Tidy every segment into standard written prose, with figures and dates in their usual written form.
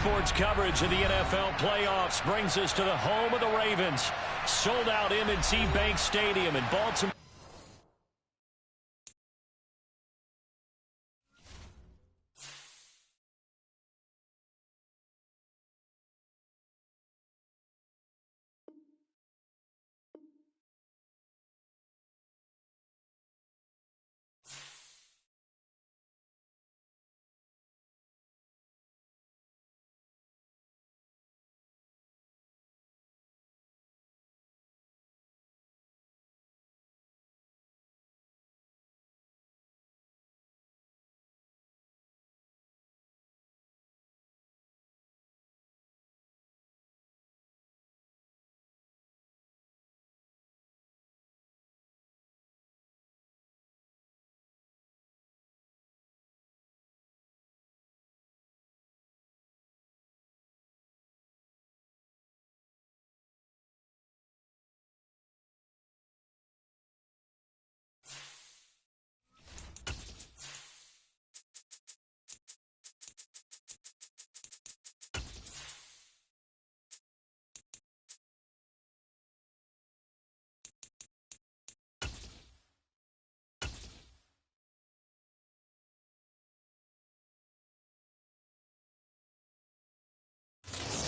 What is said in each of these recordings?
Sports coverage of the NFL playoffs brings us to the home of the Ravens. Sold out M&T Bank Stadium in Baltimore.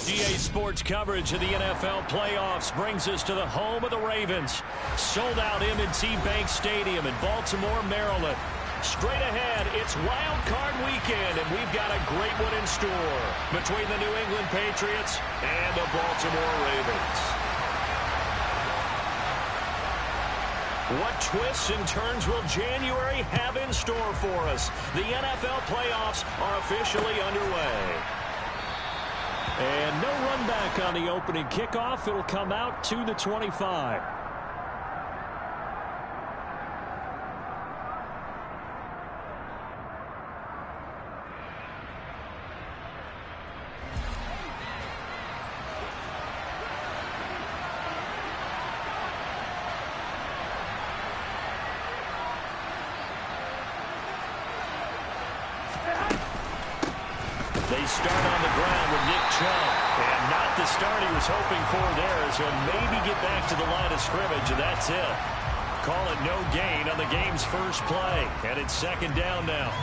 GA Sports coverage of the NFL playoffs brings us to the home of the Ravens. Sold out M&T Bank Stadium in Baltimore, Maryland. Straight ahead, it's Wild Card Weekend, and we've got a great one in store between the New England Patriots and the Baltimore Ravens. What twists and turns will January have in store for us? The NFL playoffs are officially underway. And no run back on the opening kickoff. It'll come out to the 25. They start on the ground with Nick Chubb. And not the start he was hoping for there, as he'll maybe get back to the line of scrimmage, and that's it. Call it no gain on the game's first play. And it's second down now.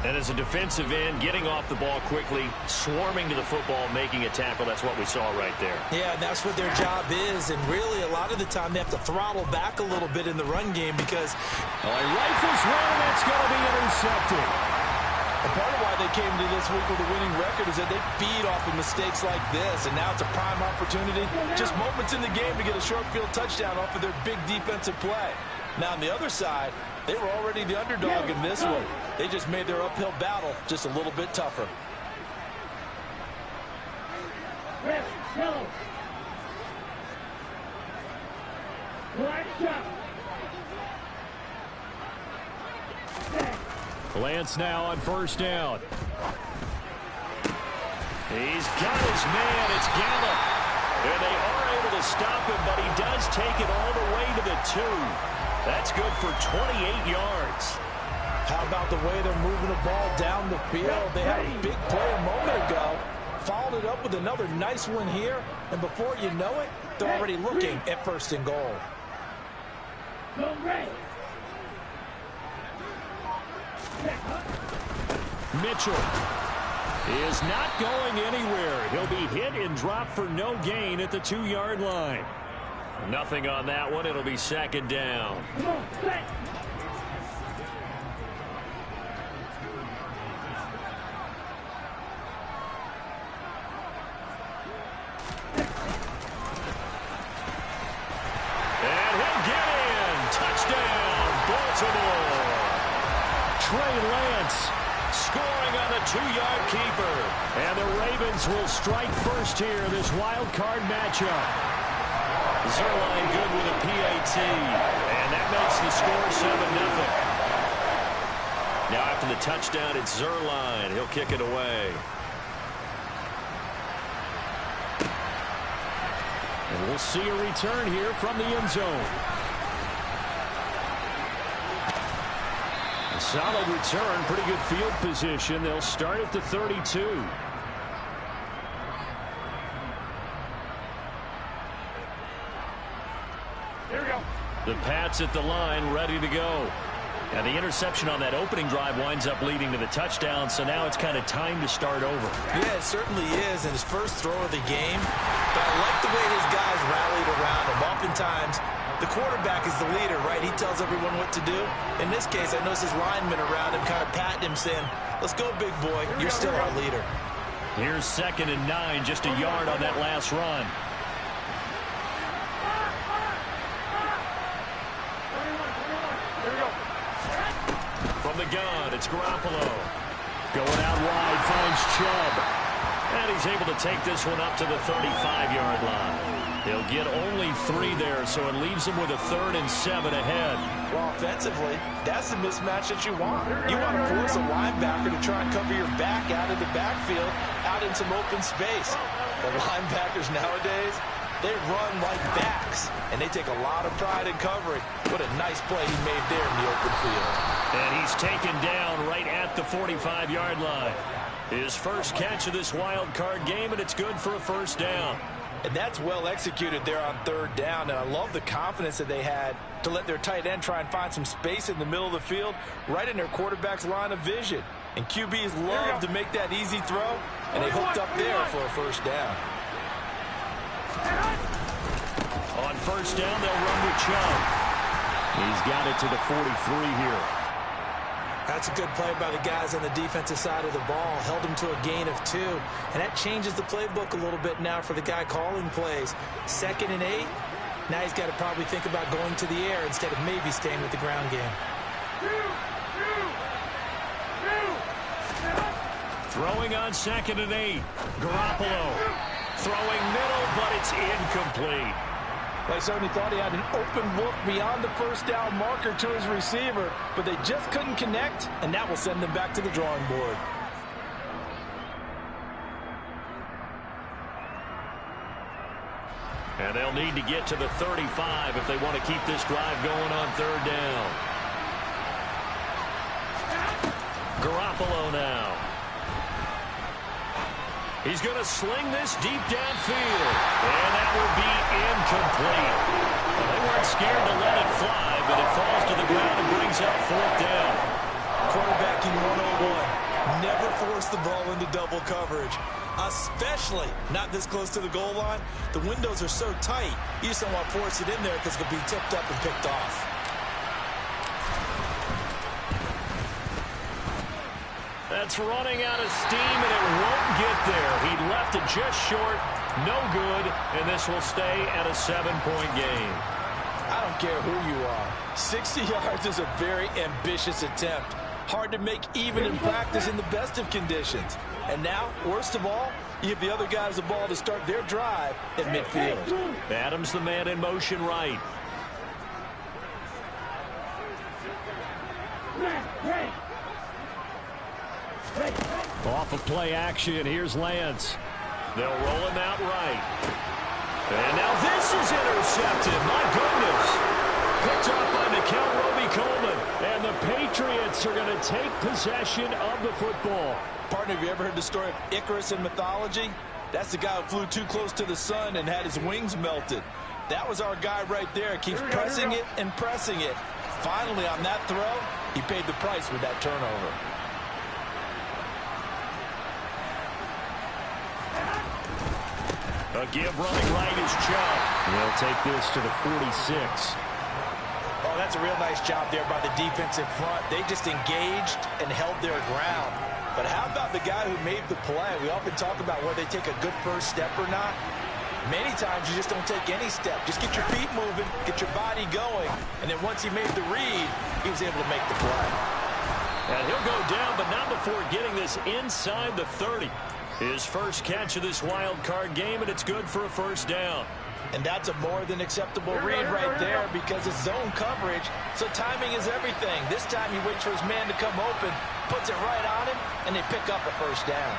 And as a defensive end, getting off the ball quickly, swarming to the football, making a tackle, that's what we saw right there. Yeah, and that's what their job is. And really, a lot of the time, they have to throttle back a little bit in the run game because he rifles one, and that's going to be intercepted. A part of why they came to this week with a winning record is that they feed off of mistakes like this, and now it's a prime opportunity, just moments in the game to get a short field touchdown off of their big defensive play. Now, on the other side, they were already the underdog in this one. They just made their uphill battle just a little bit tougher. Red, yellow. Black shot. Lance now on first down. He's got his man. It's Gallup. And they are able to stop him, but he does take it all the way to the 2. That's good for 28 yards. How about the way they're moving the ball down the field? They had a big play a moment ago. Followed it up with another nice one here. And before you know it, they're already looking at first and goal. Go red. Mitchell is not going anywhere. He'll be hit and dropped for no gain at the 2-yard line. Nothing on that one. It'll be second down. Come on, set. And he'll get in. Touchdown, Baltimore. Trey Lance scoring on the 2-yard keeper. And the Ravens will strike first here in this wild card matchup. Zerline good with a PAT. And that makes the score 7-0. Now after the touchdown, it's Zerline. He'll kick it away. And we'll see a return here from the end zone. A solid return, pretty good field position. They'll start at the 32. The Pats at the line, ready to go. And the interception on that opening drive winds up leading to the touchdown, so now it's kind of time to start over. Yeah, it certainly is in his first throw of the game. But I like the way his guys rallied around him. Oftentimes, the quarterback is the leader, right? He tells everyone what to do. In this case, I notice his linemen around him kind of patting him, saying, let's go, big boy. You're still our leader. Here's 2nd and 9, just a yard on that last run. From the gun, it's Garoppolo. Going out wide, finds Chubb. And he's able to take this one up to the 35-yard line. He'll get only 3 there, so it leaves him with a 3rd and 7 ahead. Well, offensively, that's the mismatch that you want. You want to force a linebacker to try and cover your back out of the backfield, out in some open space. The linebackers nowadays, they run like backs, and they take a lot of pride in covering. What a nice play he made there in the open field. And he's taken down right at the 45-yard line. His first catch of this wild card game, and it's good for a 1st down. And that's well executed there on 3rd down. And I love the confidence that they had to let their tight end try and find some space in the middle of the field, right in their quarterback's line of vision. And QBs love to make that easy throw, and they hooked up there for a 1st down. On 1st down, they'll run with Chubb. He's got it to the 43 here. That's a good play by the guys on the defensive side of the ball. Held him to a gain of 2. And that changes the playbook a little bit now for the guy calling plays. 2nd and 8. Now he's got to probably think about going to the air instead of maybe staying with the ground game. Throwing on 2nd and 8. Garoppolo. Throwing middle, but it's incomplete. They certainly thought he had an open look beyond the 1st down marker to his receiver, but they just couldn't connect, and that will send them back to the drawing board. And they'll need to get to the 35 if they want to keep this drive going on 3rd down. Garoppolo now. He's going to sling this deep downfield. And that will be incomplete. Well, they weren't scared to let it fly, but it falls to the ground and brings up 4th down. Quarterbacking 101. Never force the ball into double coverage, especially not this close to the goal line. The windows are so tight, you just don't want to force it in there because it could be tipped up and picked off. That's running out of steam, and it won't get there. He left it just short, no good, and this will stay at a 7-point game. I don't care who you are. 60 yards is a very ambitious attempt. Hard to make even in practice in the best of conditions. And now, worst of all, you give the other guys the ball to start their drive at midfield. Adams the man in motion right. Off of play action, here's Lance. They'll roll him out right. And now this is intercepted. My goodness. Picked up by Nikel Roby-Coleman. And the Patriots are going to take possession of the football. Partner, have you ever heard the story of Icarus in mythology? That's the guy who flew too close to the sun and had his wings melted. That was our guy right there. Keeps pressing it and pressing it. Finally, on that throw, he paid the price with that turnover. A give running right is Chubb. They'll take this to the 46. Oh, that's a real nice job there by the defensive front. They just engaged and held their ground. But how about the guy who made the play? We often talk about whether they take a good first step or not. Many times you just don't take any step. Just get your feet moving, get your body going, and then once he made the read, he was able to make the play. And he'll go down, but not before getting this inside the 30. His first catch of this wild card game, and it's good for a 1st down. And that's a more than acceptable read right there because it's zone coverage, so timing is everything. This time he waits for his man to come open, puts it right on him, and they pick up a 1st down.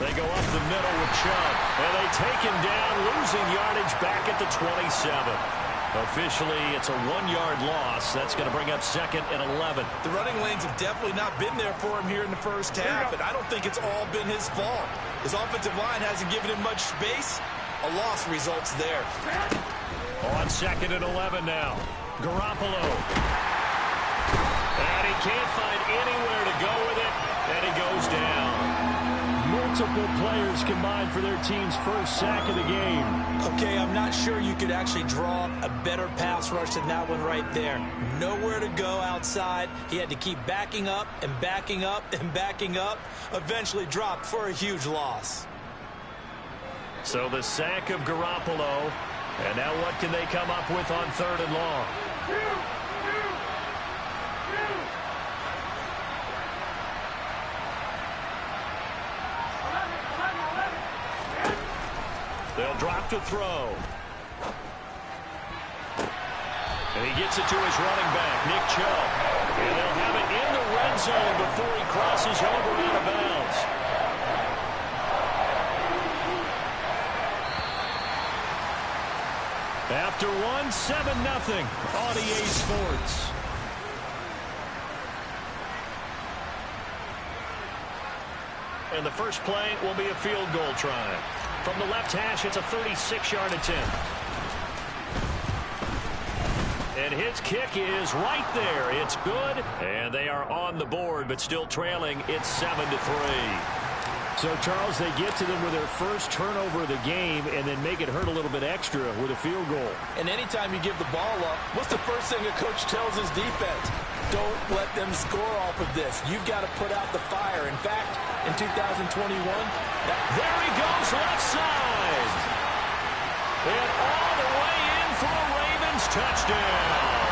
They go up the middle with Chubb, and they take him down, losing yardage back at the 27. Officially, it's a 1-yard loss. That's going to bring up 2nd and 11. The running lanes have definitely not been there for him here in the first half, and I don't think it's all been his fault. His offensive line hasn't given him much space. A loss results there. On 2nd and 11 now. Garoppolo. And he can't find anywhere to go with it, and he goes down. Multiple players combined for their team's first sack of the game. Okay, I'm not sure you could actually draw a better pass rush than that one right there. Nowhere to go outside. He had to keep backing up and backing up and backing up. Eventually dropped for a huge loss. So the sack of Garoppolo. And now what can they come up with on 3rd and long? They'll drop to throw. And he gets it to his running back, Nick Chubb. And they'll have it in the red zone before he crosses over out of bounds. After 7-0 on EA Sports. And the first play will be a field goal try. From the left hash, it's a 36-yard attempt. And his kick is right there. It's good. And they are on the board, but still trailing. It's 7-3. So, Charles, they get to them with their first turnover of the game and then make it hurt a little bit extra with a field goal. And anytime you give the ball up, what's the first thing a coach tells his defense? Don't let them score off of this. You've got to put out the fire. In fact, in 2021, there he goes left side. And all the way in for a Ravens touchdown.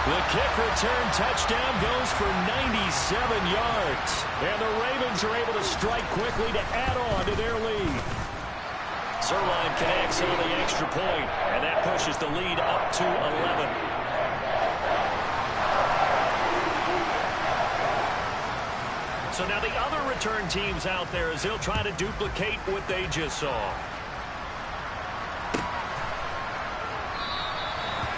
The kick return touchdown goes for 97 yards. And the Ravens are able to strike quickly to add on to their lead. Zerline connects on the extra point, and that pushes the lead up to 11. So now the other return teams out there as they'll try to duplicate what they just saw.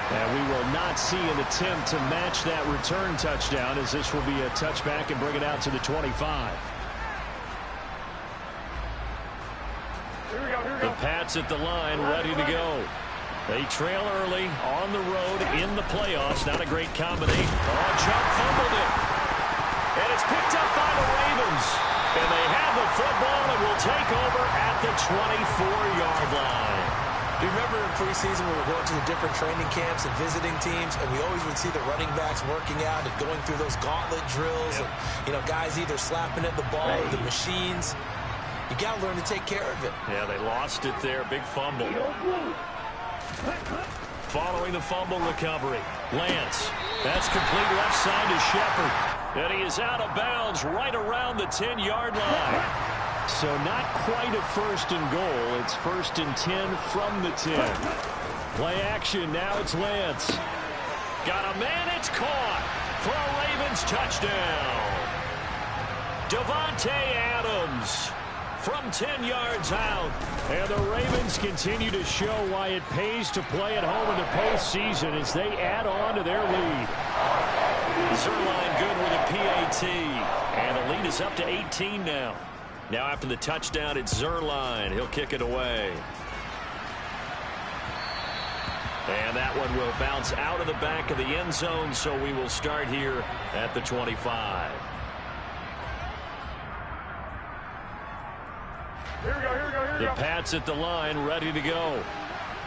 And we will not see an attempt to match that return touchdown, as this will be a touchback and bring it out to the 25. The Pats at the line, ready to go. They trail early on the road in the playoffs. Not a great combination. Oh, Chubb fumbled it. And it's picked up by the Ravens. And they have the football and will take over at the 24-yard line. Do you remember in preseason we were going to the different training camps and visiting teams, and we always would see the running backs working out and going through those gauntlet drills, and, you know, guys either slapping at the ball or the machines. You got to learn to take care of it. Yeah, they lost it there. Big fumble. Following the fumble recovery, Lance. That's complete left side to Shepard. And he is out of bounds right around the 10-yard line. So not quite a 1st and goal. It's 1st and 10 from the 10. Play action. Now it's Lance. Got a man. It's caught for a Ravens touchdown. Davante Adams from 10 yards out. And the Ravens continue to show why it pays to play at home in the postseason as they add on to their lead. Zerline good with a PAT. And the lead is up to 18 now. Now after the touchdown, it's Zerline. He'll kick it away. And that one will bounce out of the back of the end zone, so we will start here at the 25. Here we go. The Pats at the line, ready to go.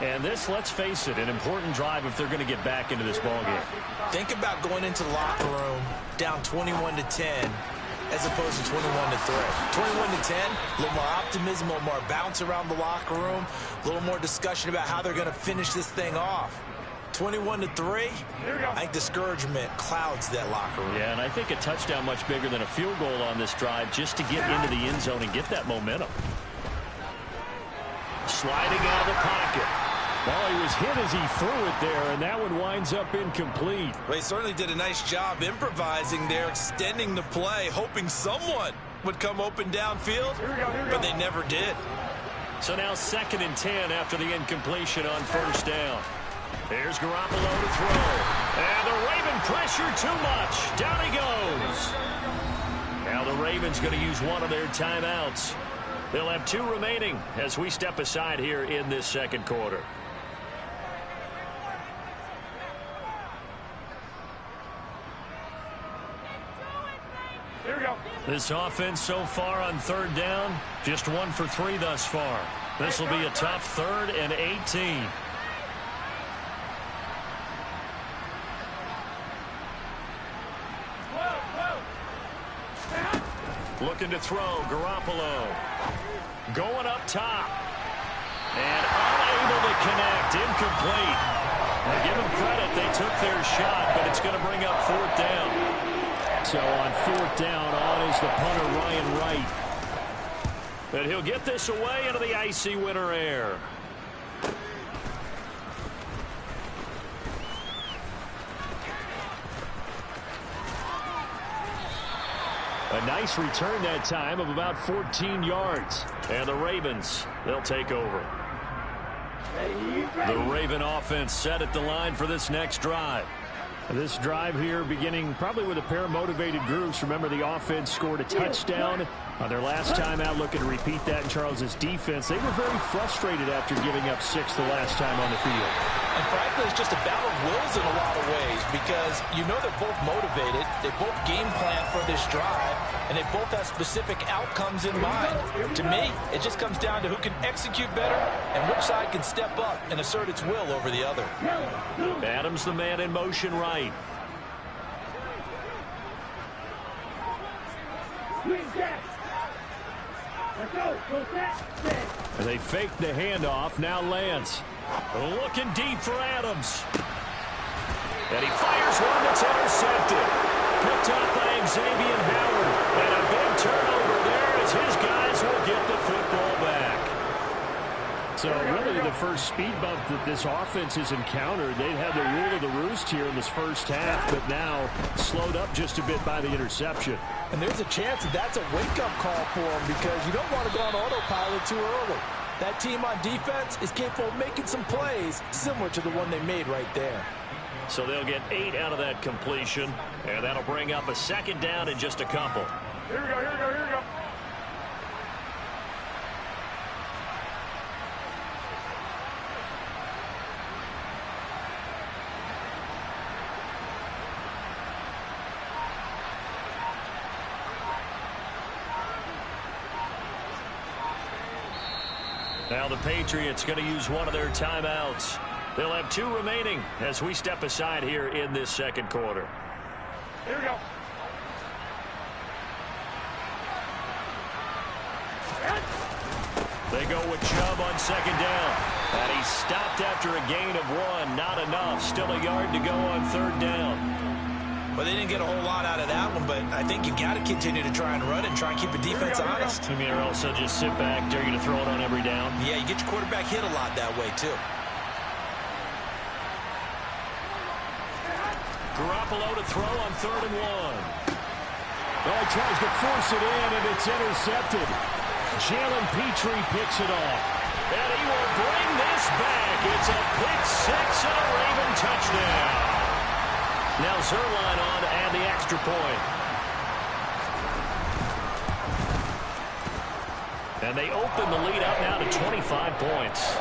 And this, let's face it, an important drive if they're going to get back into this ballgame. Think about going into the locker room down 21-10. As opposed to 21-3. 21-10, a little more optimism, a little more bounce around the locker room, a little more discussion about how they're going to finish this thing off. 21-3, I think discouragement clouds that locker room. Yeah, and I think a touchdown much bigger than a field goal on this drive just to get into the end zone and get that momentum. Sliding out of the pocket. Well, he was hit as he threw it there, and that one winds up incomplete. Well, he certainly did a nice job improvising there, extending the play, hoping someone would come open downfield, but they never did. So now 2nd and 10 after the incompletion on 1st down. Here's Garoppolo to throw. And the Raven pressure too much. Down he goes. Now the Ravens going to use one of their timeouts. They'll have 2 remaining as we step aside here in this 2nd quarter. Here we go. This offense so far on third down, just 1 for 3 thus far. This will be a tough 3rd and 18. Looking to throw, Garoppolo. Going up top. And unable to connect, incomplete. Now give them credit, they took their shot, but it's going to bring up 4th down. So on 4th down, on is the punter, Ryan Wright. But he'll get this away into the icy winter air. A nice return that time of about 14 yards. And the Ravens, they'll take over. The Raven offense set at the line for this next drive. This drive here beginning probably with a pair of motivated groups. Remember, the offense scored a touchdown on their last time out, looking to repeat that in Charles's defense. They were very frustrated after giving up 6 the last time on the field. And frankly, it's just a battle of wills in a lot of ways because you know they're both motivated. They both game plan for this drive, and they both have specific outcomes in mind. To me, it just comes down to who can execute better and which side can step up and assert its will over the other. Adams the man in motion right. And they fake the handoff. Now Lance looking deep for Adams. And he fires one that's intercepted. Picked up by Xavier Howard. And a big turnover there as his guys will get the football back. So really the first speed bump that this offense has encountered. They've had the rule of the roost here in this first half, but now slowed up just a bit by the interception. And there's a chance that that's a wake-up call for them because you don't want to go on autopilot too early. That team on defense is capable of making some plays similar to the one they made right there. So they'll get 8 out of that completion, and that'll bring up a 2nd down in just a couple. Here we go, here we go, here we go. Now the Patriots going to use one of their timeouts. They'll have 2 remaining as we step aside here in this 2nd quarter. Here we go. They go with Chubb on 2nd down. And he stopped after a gain of 1. Not enough. Still a yard to go on 3rd down. Well, they didn't get a whole lot out of that one, but I think you got to continue to try and run and try and keep the defense honest. I mean, or else they'll just sit back, dare you to throw it on every down. Yeah, you get your quarterback hit a lot that way, too. Garoppolo to throw on 3rd and 1. Oh, he tries to force it in, and it's intercepted. Jalen Petrie picks it off. And he will bring this back. It's a pick 6 and a Raven touchdown. Now Zerline on to add the extra point. And they open the lead up now to 25 points.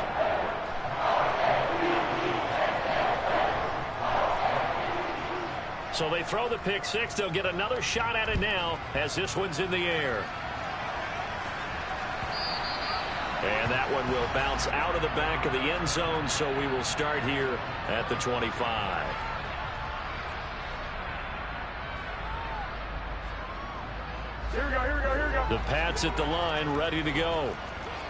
So they throw the pick 6. They'll get another shot at it now as this one's in the air. And that one will bounce out of the back of the end zone, so we will start here at the 25. Here we go, here we go, here we go. The Pats at the line, ready to go.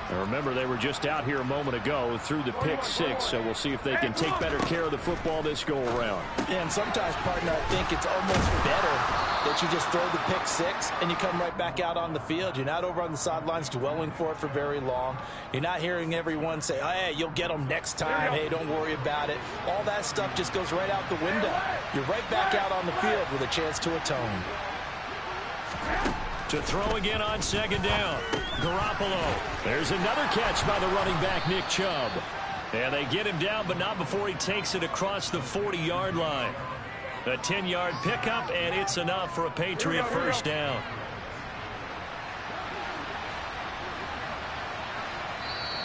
And remember, they were just out here a moment ago through the pick 6, so we'll see if they can take better care of the football this go-around. Yeah, and sometimes, partner, I think it's almost better that you just throw the pick 6 and you come right back out on the field. You're not over on the sidelines dwelling for it for very long. You're not hearing everyone say, oh, hey, you'll get them next time. Hey, don't worry about it. All that stuff just goes right out the window. You're right back out on the field with a chance to atone. To throw again on 2nd down. Garoppolo. There's another catch by the running back, Nick Chubb. And they get him down, but not before he takes it across the 40-yard line. A 10-yard pickup, and it's enough for a Patriot first down.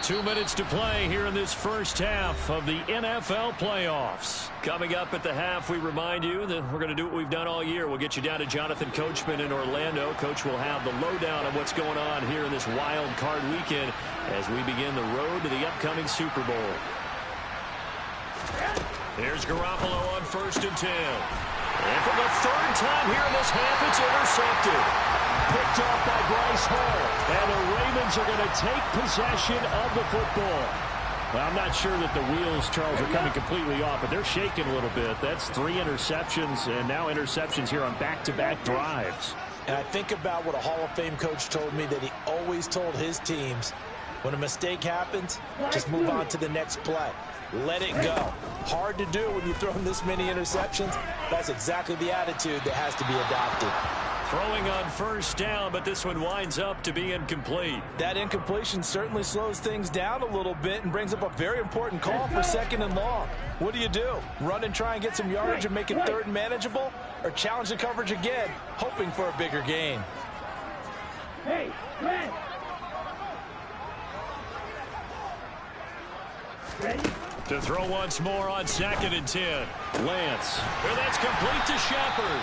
2 minutes to play here in this first half of the NFL playoffs. Coming up at the half, we remind you that we're going to do what we've done all year. We'll get you down to Jonathan Coachman in Orlando. Coach will have the lowdown on what's going on here in this wild card weekend as we begin the road to the upcoming Super Bowl. Here's Garoppolo on 1st and 10. And for the third time here in this half, it's intercepted. Picked off by Bryce Hall. And the Ravens are going to take possession of the football. Well, I'm not sure that the wheels, Charles, are coming completely off, but they're shaking a little bit. That's 3 interceptions, and now interceptions here on back-to-back drives. And I think about what a Hall of Fame coach told me, that he always told his teams, when a mistake happens, just move on to the next play. Let it go. Hard to do when you've thrown this many interceptions. That's exactly the attitude that has to be adopted. Throwing on 1st down, but this one winds up to be incomplete. That incompletion certainly slows things down a little bit and brings up a very important call for 2nd and long. What do? Run and try and get some yardage and make it 3rd and manageable? Or challenge the coverage again, hoping for a bigger gain? Hey, man. Ready? To throw once more on 2nd and 10. Lance. And that's complete to Shepard.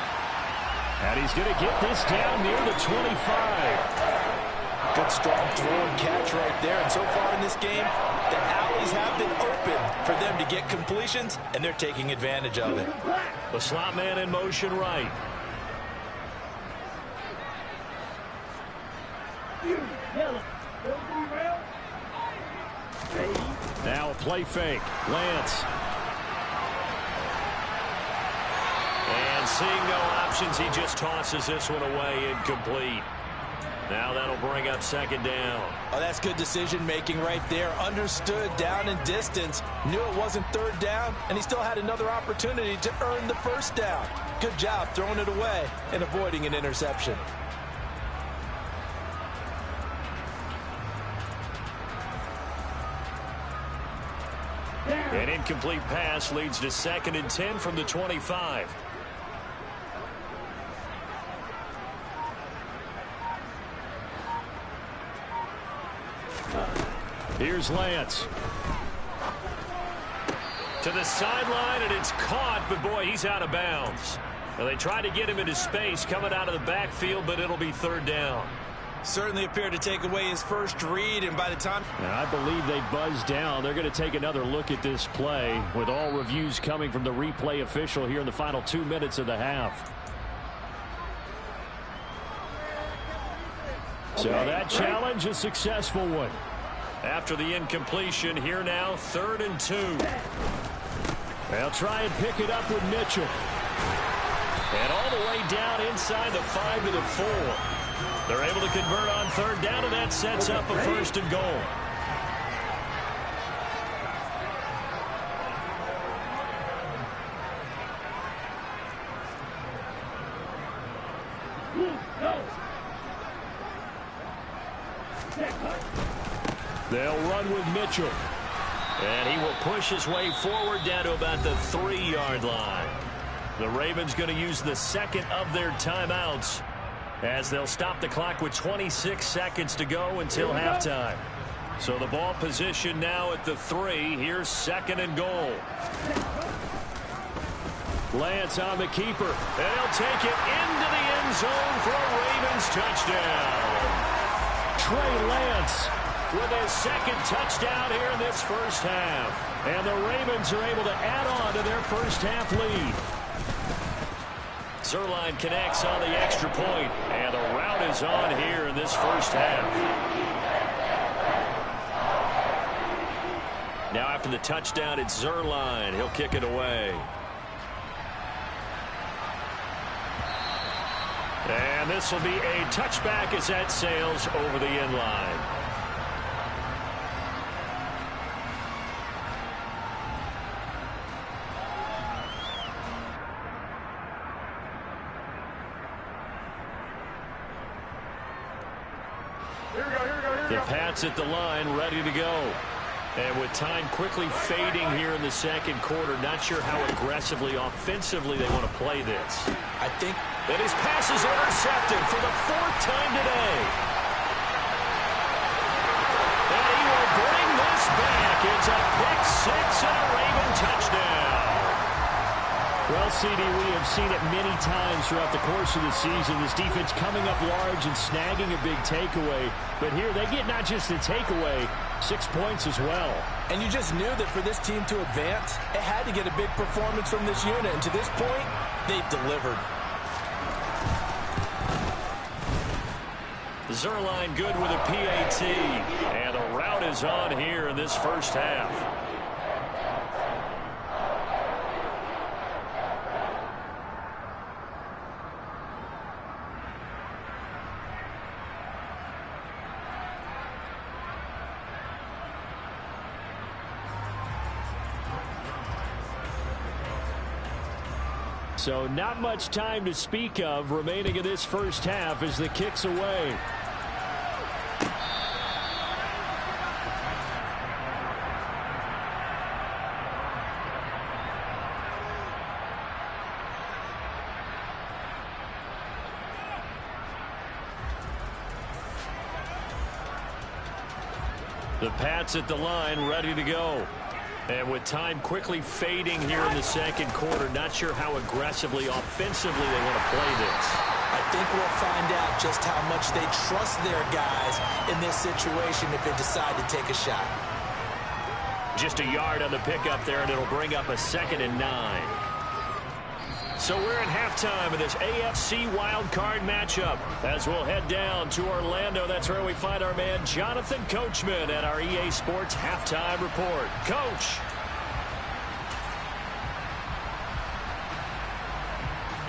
And he's going to get this down near the 25. Good strong throw and catch right there. And so far in this game, the alleys have been open for them to get completions, and they're taking advantage of it. The slot man in motion right. Now a play fake. Lance. And seeing no options, he just tosses this one away, incomplete. Now that'll bring up 2nd down. Oh, that's good decision-making right there. Understood down and distance. Knew it wasn't 3rd down, and he still had another opportunity to earn the 1st down. Good job throwing it away and avoiding an interception. An incomplete pass leads to 2nd and 10 from the 25. Here's Lance. To the sideline, and it's caught, but boy, he's out of bounds. Now, they tried to get him into space coming out of the backfield, but it'll be 3rd down. Certainly appeared to take away his first read, and by the time... And I believe they buzzed down. They're going to take another look at this play with all reviews coming from the replay official here in the final 2 minutes of the half. So that challenge, a successful one. After the incompletion, here now, 3rd and 2. They'll try and pick it up with Mitchell. And all the way down inside the 5 to the 4. They're able to convert on 3rd down, and that sets up a 1st and goal. They'll run with Mitchell. And he will push his way forward down to about the 3-yard line. The Ravens going to use the 2nd of their timeouts as they'll stop the clock with 26 seconds to go until halftime. So the ball position now at the 3. Here's 2nd and goal. Lance on the keeper. And he'll take it into the end zone for a Ravens touchdown. Trey Lance with his 2nd touchdown here in this first half. And the Ravens are able to add on to their first half lead. Zerline connects on the extra point, and the route is on here in this first half. Now after the touchdown, it's Zerline. He'll kick it away. And this will be a touchback as that sails over the end line. The Pats at the line, ready to go. And with time quickly fading here in the 2nd quarter, not sure how aggressively, offensively they want to play this. I think that his pass is intercepted for the 4th time today. And he will bring CD, we have seen it many times throughout the course of the season. This defense coming up large and snagging a big takeaway. But here they get not just the takeaway, 6 points as well. And you just knew that for this team to advance, it had to get a big performance from this unit. And to this point, they've delivered. Zerline good with a PAT. And the rout is on here in this first half. So not much time to speak of remaining in this first half as the kick's away. The Pats at the line, ready to go. And with time quickly fading here in the second quarter, not sure how aggressively, offensively they want to play this. I think we'll find out just how much they trust their guys in this situation if they decide to take a shot. Just a yard on the pickup there, and it'll bring up a 2nd and 9. So we're at halftime of this AFC wildcard matchup as we'll head down to Orlando. That's where we find our man Jonathan Coachman at our EA Sports Halftime Report. Coach.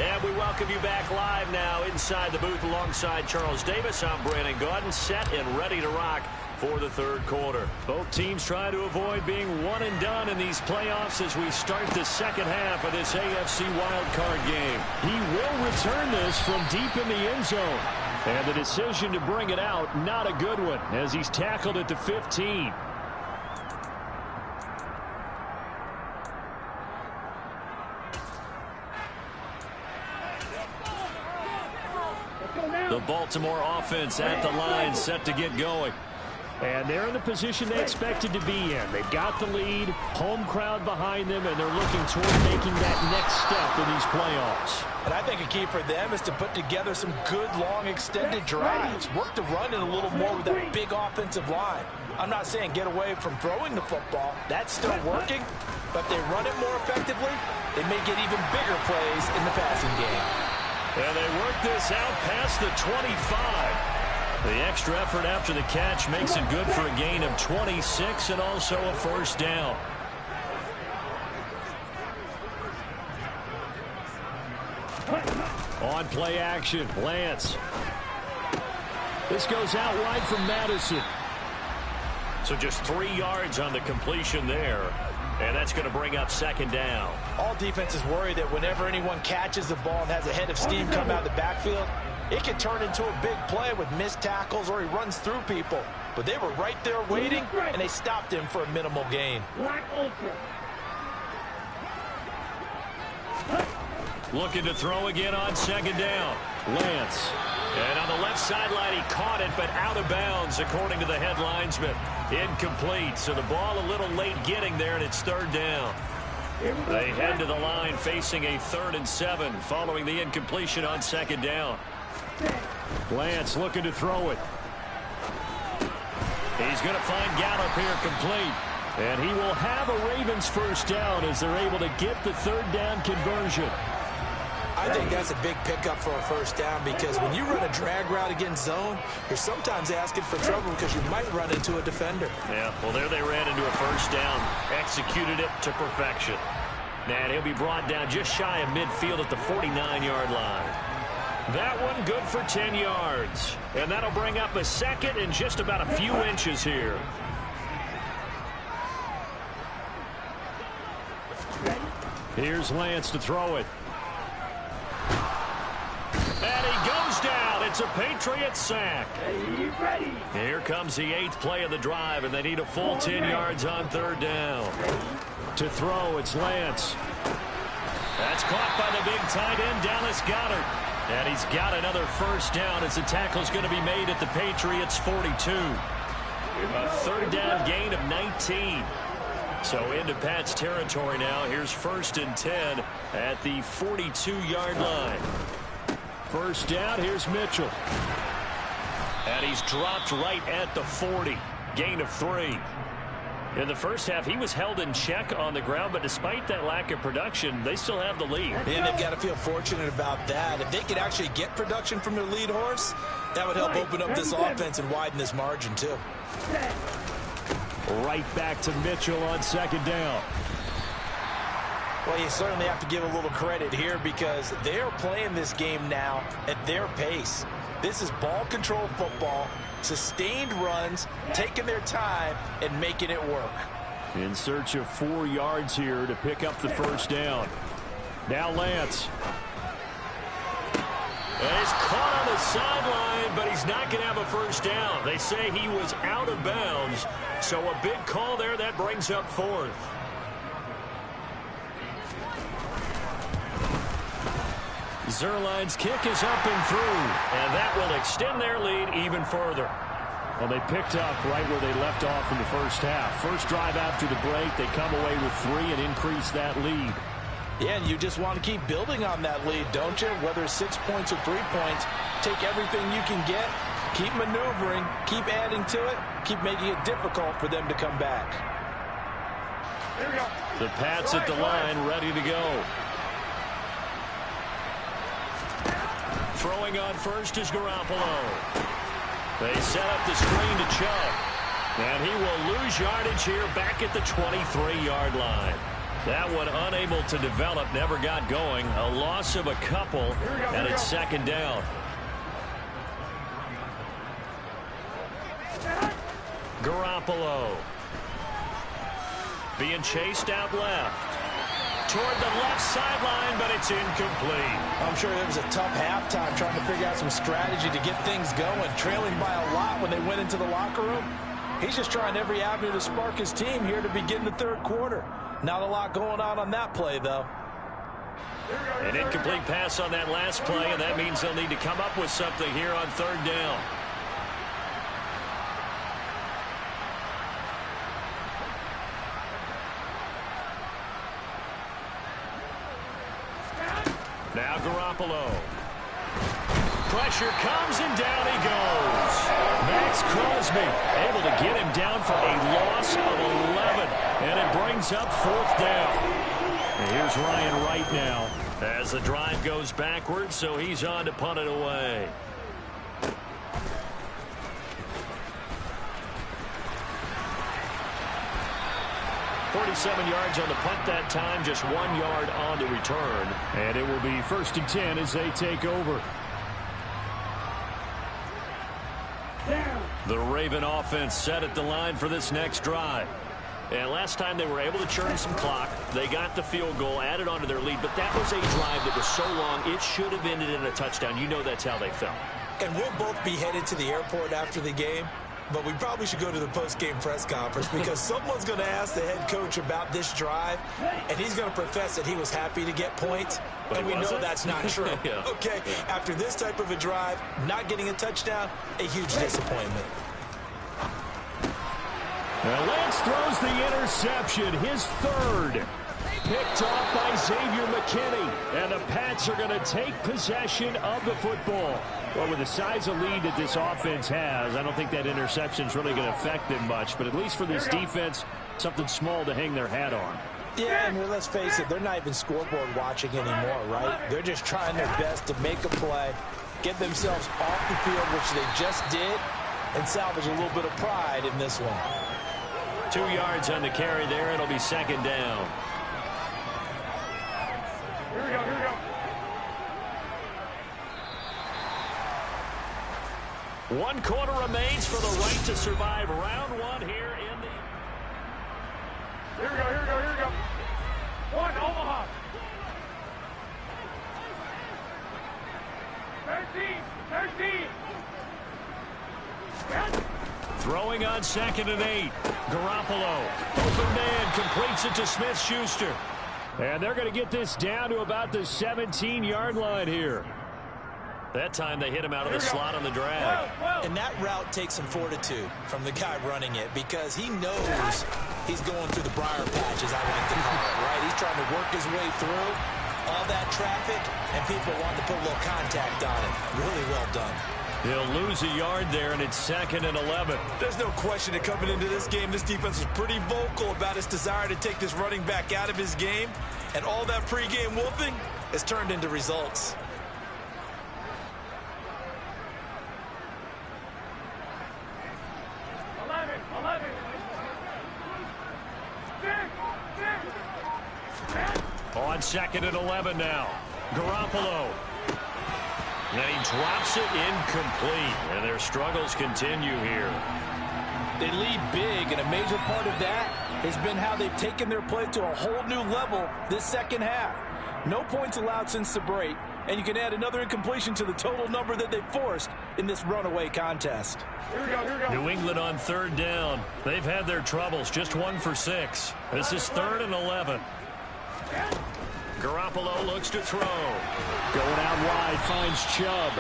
And we welcome you back live now inside the booth alongside Charles Davis. I'm Brandon Gaudin, set and ready to rock for the third quarter. Both teams trying to avoid being one and done in these playoffs as we start the second half of this AFC wildcard game. He will return this from deep in the end zone. And the decision to bring it out, not a good one, as he's tackled at the 15. The Baltimore offense at the line, set to get going. And they're in the position they expected to be in. They've got the lead, home crowd behind them, and they're looking toward making that next step in these playoffs. And I think a key for them is to put together some good, long, extended drives. Work the run in a little more with that big offensive line. I'm not saying get away from throwing the football. That's still working. But if they run it more effectively, they may get even bigger plays in the passing game. And they work this out past the 25. The extra effort after the catch makes it good for a gain of 26 and also a first down. On play action, Lance. This goes out wide from Madison. So just 3 yards on the completion there. And that's going to bring up 2nd down. All defenses worry that whenever anyone catches the ball and has a head of steam come out of the backfield, it can turn into a big play with missed tackles or he runs through people. But they were right there waiting, and they stopped him for a minimal gain. Looking to throw again on 2nd down. Lance. And on the left sideline, he caught it, but out of bounds, according to the head linesman. Incomplete, so the ball a little late getting there, and it's 3rd down. They head to the line facing a 3rd and 7 following the incompletion on 2nd down. Lance looking to throw it. He's going to find Gallup here complete. And he will have a Ravens first down as they're able to get the 3rd down conversion. I think that's a big pickup for a first down because when you run a drag route against zone, you're sometimes asking for trouble because you might run into a defender. Yeah, well, there they ran into a first down. Executed it to perfection. And he'll be brought down just shy of midfield at the 49-yard line. That one good for 10 yards. And that'll bring up a 2nd and just about a few inches here. Here's Lance to throw it. And he goes down. It's a Patriot sack. Here comes the 8th play of the drive, and they need a full 10 yards on 3rd down. To throw, it's Lance. That's caught by the big tight end, Dallas Goedert. And he's got another first down as the tackle's going to be made at the Patriots' 42. A 3rd down gain of 19. So into Pat's territory now. Here's 1st and 10 at the 42-yard line. First down, here's Mitchell. And he's dropped right at the 40. Gain of 3. In the first half, he was held in check on the ground, but despite that lack of production, they still have the lead. And they've got to feel fortunate about that. If they could actually get production from their lead horse, that would help open up this offense and widen this margin, too. Right back to Mitchell on 2nd down. Well, you certainly have to give a little credit here because they're playing this game now at their pace. This is ball control football, sustained runs, taking their time, and making it work. In search of 4 yards here to pick up the first down. Now Lance. And he's caught on the sideline, but he's not going to have a first down. They say he was out of bounds, so a big call there that brings up 4th. Zerline's kick is up and through, and that will extend their lead even further. Well, they picked up right where they left off in the first half. First drive after the break, they come away with 3 and increase that lead. Yeah, and you just want to keep building on that lead, don't you? Whether it's 6 points or 3 points, take everything you can get, keep maneuvering, keep adding to it, keep making it difficult for them to come back. Here we go. The Pats at the line, ready to go. Throwing on first is Garoppolo. They set up the screen to Chubb. And he will lose yardage here back at the 23-yard line. That one unable to develop, never got going. A loss of a couple, and it's 2nd down. Garoppolo. Being chased out left. Toward the left sideline, but it's incomplete. I'm sure it was a tough halftime trying to figure out some strategy to get things going. Trailing by a lot when they went into the locker room. He's just trying every avenue to spark his team here to begin the 3rd quarter. Not a lot going on that play, though. An incomplete pass on that last play, and that means they'll need to come up with something here on 3rd down. Now Garoppolo. Pressure comes, and down he goes. Max Crosby able to get him down for a loss of 11. And it brings up 4th down. And here's Ryan Wright now as the drive goes backwards, so he's on to punt it away. .47 yards on the punt that time, just 1 yard on the return. And it will be 1st and 10 as they take over. The Raven offense set at the line for this next drive. And last time they were able to churn some clock. They got the field goal, added on to their lead. But that was a drive that was so long, it should have ended in a touchdown. You know that's how they felt. And we'll both be headed to the airport after the game. But we probably should go to the post-game press conference because someone's going to ask the head coach about this drive, and he's going to profess that he was happy to get points, and we know that's not true. Yeah. Okay, after this type of a drive, not getting a touchdown, a huge disappointment. Now Lance throws the interception, his 3rd. Picked off by Xavier McKinney, and the Pats are going to take possession of the football. Well, with the size of lead that this offense has, I don't think that interception is really going to affect them much. But at least for this defense, something small to hang their hat on. Yeah, and let's face it, they're not even scoreboard watching anymore, right? They're just trying their best to make a play, get themselves off the field, which they just did, and salvage a little bit of pride in this one. 2 yards on the carry there. It'll be 2nd down. Here we go, here we go. 1 quarter remains for the right to survive round 1 here in the... Here we go, here we go, here we go. 1, Omaha. 13. Throwing on 2nd and 8. Garoppolo. Open man completes it to Smith-Schuster. And they're going to get this down to about the 17-yard line here. That time they hit him out of the slot on the drag. And that route takes some fortitude from the guy running it because he knows he's going through the briar patch, as I like to call it, right? He's trying to work his way through all that traffic, and people want to put a little contact on it. Really well done. He'll lose a yard there, and it's 2nd and 11. There's no question that coming into this game, this defense was pretty vocal about its desire to take this running back out of his game, and all that pregame wolfing has turned into results. On 2nd and 11 now. Garoppolo. And he drops it incomplete. And their struggles continue here. They lead big, and a major part of that has been how they've taken their play to a whole new level this second half. No points allowed since the break, and you can add another incompletion to the total number that they forced in this runaway contest. Here we go. New England on 3rd down. They've had their troubles, just 1 for 6. This is 3rd and 11. Garoppolo looks to throw. Going out wide, finds Chubb.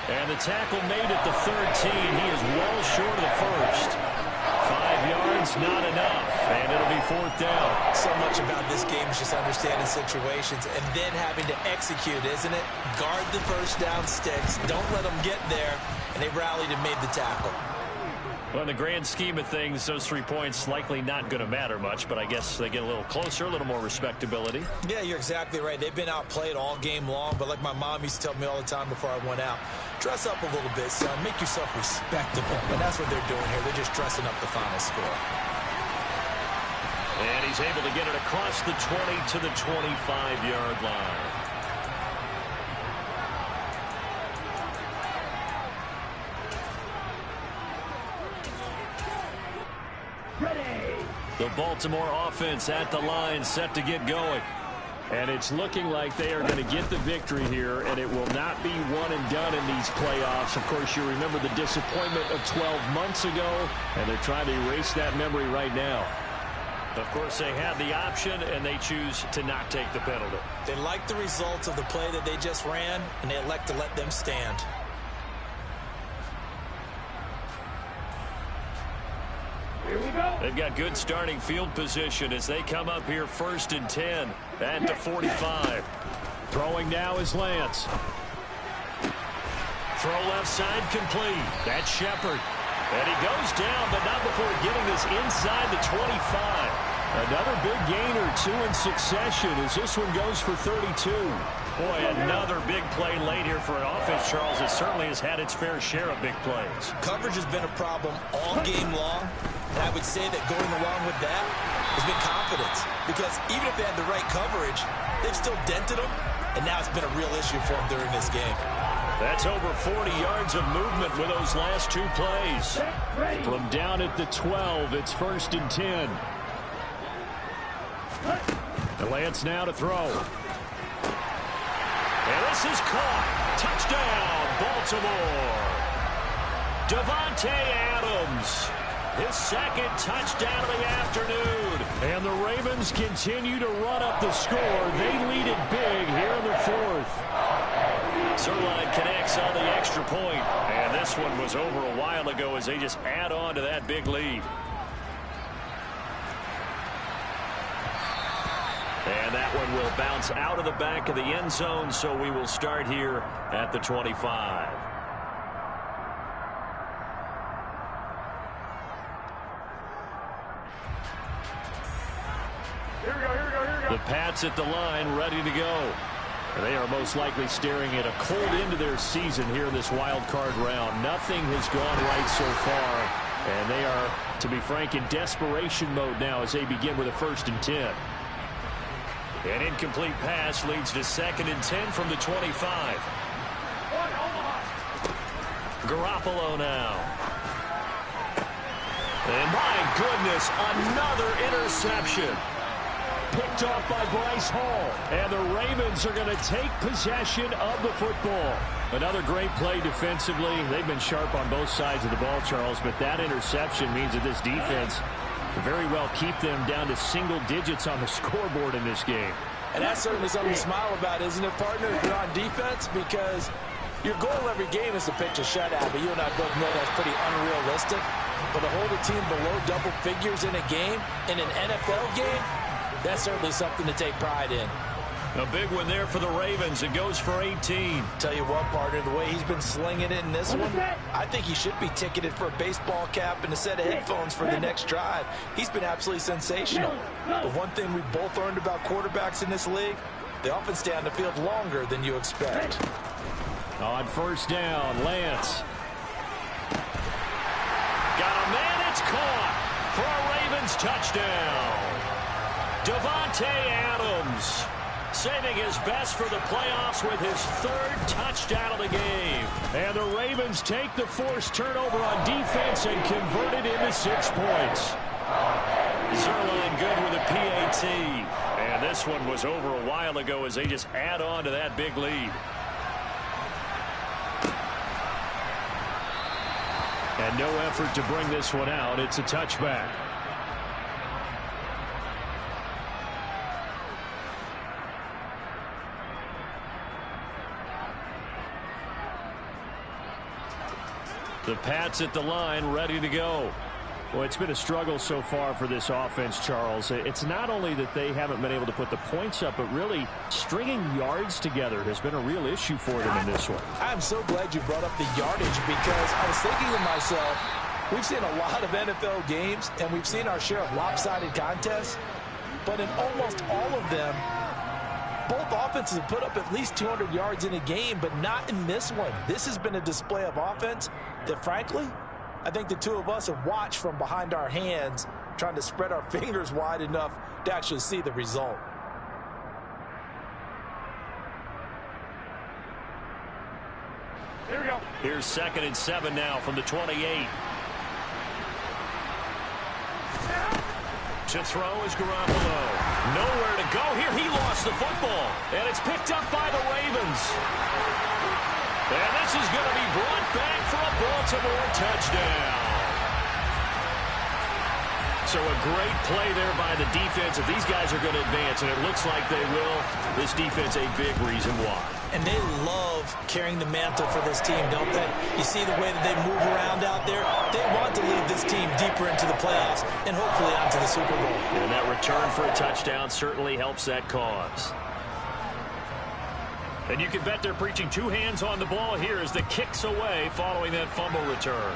And the tackle made at the 13. He is well short of the first. 5 yards, not enough. And it'll be 4th down. So much about this game is just understanding situations and then having to execute, isn't it? Guard the first down sticks. Don't let them get there. And they rallied and made the tackle. Well, in the grand scheme of things, those 3 points likely not going to matter much, but I guess they get a little closer, a little more respectability. Yeah, you're exactly right. They've been outplayed all game long, but like my mom used to tell me all the time before I went out, dress up a little bit, son. Make yourself respectable. And that's what they're doing here. They're just dressing up the final score. And he's able to get it across the 20 to the 25-yard line. The Baltimore offense at the line, set to get going. And it's looking like they are going to get the victory here, and it will not be one and done in these playoffs. Of course, you remember the disappointment of 12 months ago, and they're trying to erase that memory right now. Of course, they have the option, and they choose to not take the penalty. They like the results of the play that they just ran, and they elect to let them stand. Here we go. They've got good starting field position as they come up here 1st and 10 at the 45. Throwing now is Lance. Throw left side complete. That's Shepard. And he goes down, but not before getting this inside the 25. Another big gain or 2 in succession as this one goes for 32. Boy, another big play late here for an offense, Charles. It certainly has had its fair share of big plays. Coverage has been a problem all game long, and I would say that going along with that has been confidence. Because even if they had the right coverage, they've still dented them, and now it's been a real issue for them during this game. That's over 40 yards of movement with those last 2 plays. From down at the 12, it's 1st and 10. And Lance now to throw. And this is caught. Touchdown, Baltimore. Davante Adams. His 2nd touchdown of the afternoon. And the Ravens continue to run up the score. They lead it big here in the 4th. Zerline connects on the extra point. And this one was over a while ago as they just add on to that big lead. And that one will bounce out of the back of the end zone, so we will start here at the 25. Here we go. The Pats at the line, ready to go. They are most likely staring at a cold end to their season here in this wild card round. Nothing has gone right so far, and they are, to be frank, in desperation mode now as they begin with a 1st and 10. An incomplete pass leads to 2nd and 10 from the 25. Garoppolo now. And my goodness, another interception. Picked off by Bryce Hall. And the Ravens are going to take possession of the football. Another great play defensively. They've been sharp on both sides of the ball, Charles, but that interception means that this defense very well keep them down to single digits on the scoreboard in this game. And that's certainly something to smile about, isn't it, partner, if you're on defense? Because Your goal every game is to pitch a shutout, but you and I both know that's pretty unrealistic. But to hold a team below double figures in a game, in an NFL game, that's certainly something to take pride in. A big one there for the Ravens. It goes for 18. Tell you what, partner, the way he's been slinging it in this one, I think he should be ticketed for a baseball cap and a set of headphones for the next drive. He's been absolutely sensational. But one thing we both learned about quarterbacks in this league, they often stay on the field longer than you expect. On first down, Lance. Got a man, it's caught for a Ravens touchdown. Davante Adams saving his best for the playoffs with his third touchdown of the game. And the Ravens take the forced turnover on defense and convert it into 6 points. Zerline good with a PAT. And this one was over a while ago as they just add on to that big lead. And no effort to bring this one out. It's a touchback. The Pats at the line, ready to go. Well, it's been a struggle so far for this offense, Charles. It's not only that they haven't been able to put the points up, but really stringing yards together has been a real issue for them in this one. I'm so glad you brought up the yardage because I was thinking to myself, we've seen a lot of NFL games, and we've seen our share of lopsided contests, but in almost all of them, both offenses have put up at least 200 yards in a game, but not in this one. This has been a display of offense that, frankly, I think the two of us have watched from behind our hands, trying to spread our fingers wide enough to actually see the result. Here we go. Here's 2nd and 7 now from the 28. To throw is Garoppolo. Nowhere to go here. He lost the football. And it's picked up by the Ravens. And this is going to be brought back for a Baltimore touchdown. So a great play there by the defense. If these guys are going to advance, and it looks like they will, this defense a big reason why. And they love carrying the mantle for this team, don't they? You see the way that they move around out there? They want to lead this team deeper into the playoffs and hopefully onto the Super Bowl. And that return for a touchdown certainly helps that cause. And you can bet they're preaching 2 hands on the ball here as the kick's away following that fumble return.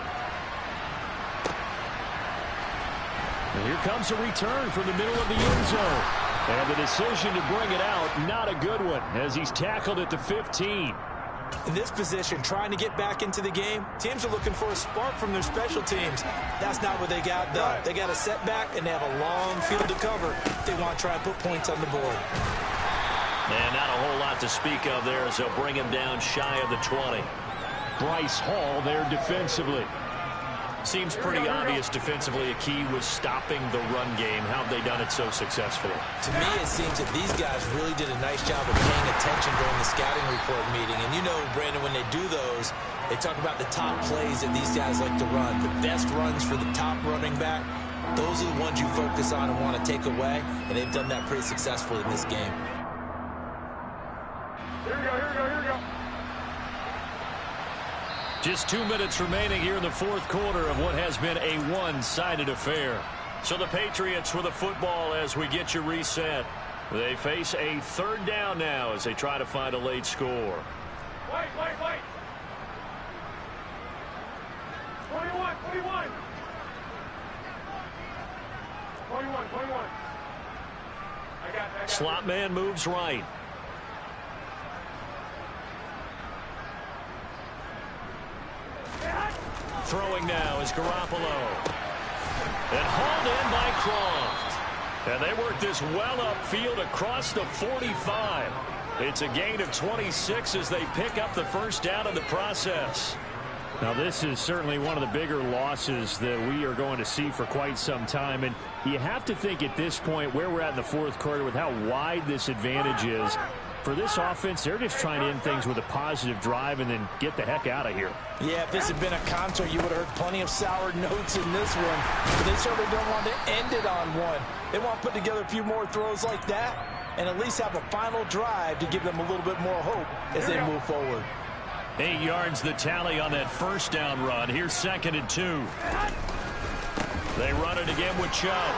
And here comes a return from the middle of the end zone. And the decision to bring it out, not a good one, as he's tackled at the 15. In this position, trying to get back into the game, teams are looking for a spark from their special teams. That's not what they got, though. They got a setback, and they have a long field to cover. They want to try and put points on the board. And not a whole lot to speak of there as they'll bring him down shy of the 20. Bryce Hall there defensively. Seems pretty obvious defensively a key was stopping the run game. How have they done it so successfully? To me, it seems that these guys really did a nice job of paying attention during the scouting report meeting. And you know, Brandon, when they do those, they talk about the top plays that these guys like to run. The best runs for the top running back, those are the ones you focus on and want to take away. And they've done that pretty successfully in this game. Here we go, here we go, here we go. Just 2 minutes remaining here in the 4th quarter of what has been a one-sided affair. So the Patriots with the football as we get you reset. They face a 3rd down now as they try to find a late score. Wait. 21. 21. I got Slot man moves right. Throwing now is Garoppolo. And hauled in by Croft. And they work this well upfield across the 45. It's a gain of 26 as they pick up the first down in the process. Now, this is certainly one of the bigger losses that we are going to see for quite some time. And you have to think at this point where we're at in the 4th quarter with how wide this advantage is. For this offense, they're just trying to end things with a positive drive and then get the heck out of here. Yeah, if this had been a concert, you would have heard plenty of sour notes in this one. But they certainly don't want to end it on one. They want to put together a few more throws like that and at least have a final drive to give them a little bit more hope as they move forward. 8 yards the tally on that first down run. Here's 2nd and 2. They run it again with Chubb.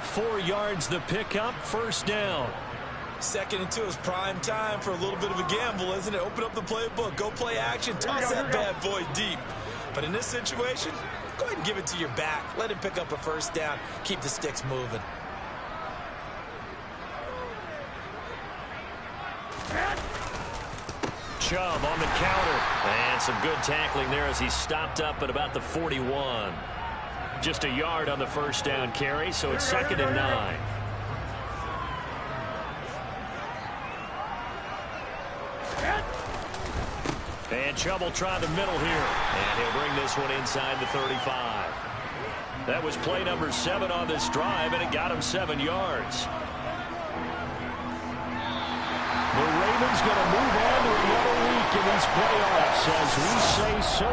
4 yards the pickup, first down. 2nd and 2 is prime time for a little bit of a gamble, isn't it? Open up the playbook, go play action, toss that bad boy deep. But in this situation, go ahead and give it to your back. Let him pick up a first down. Keep the sticks moving. Chubb on the counter. And some good tackling there as he stopped up at about the 41. Just a yard on the first down carry, so it's 2nd and 9. And Chubb will try the middle here. And he'll bring this one inside the 35. That was play number 7 on this drive, and it got him 7 yards. The Ravens going to move on to another week in these playoffs as we say so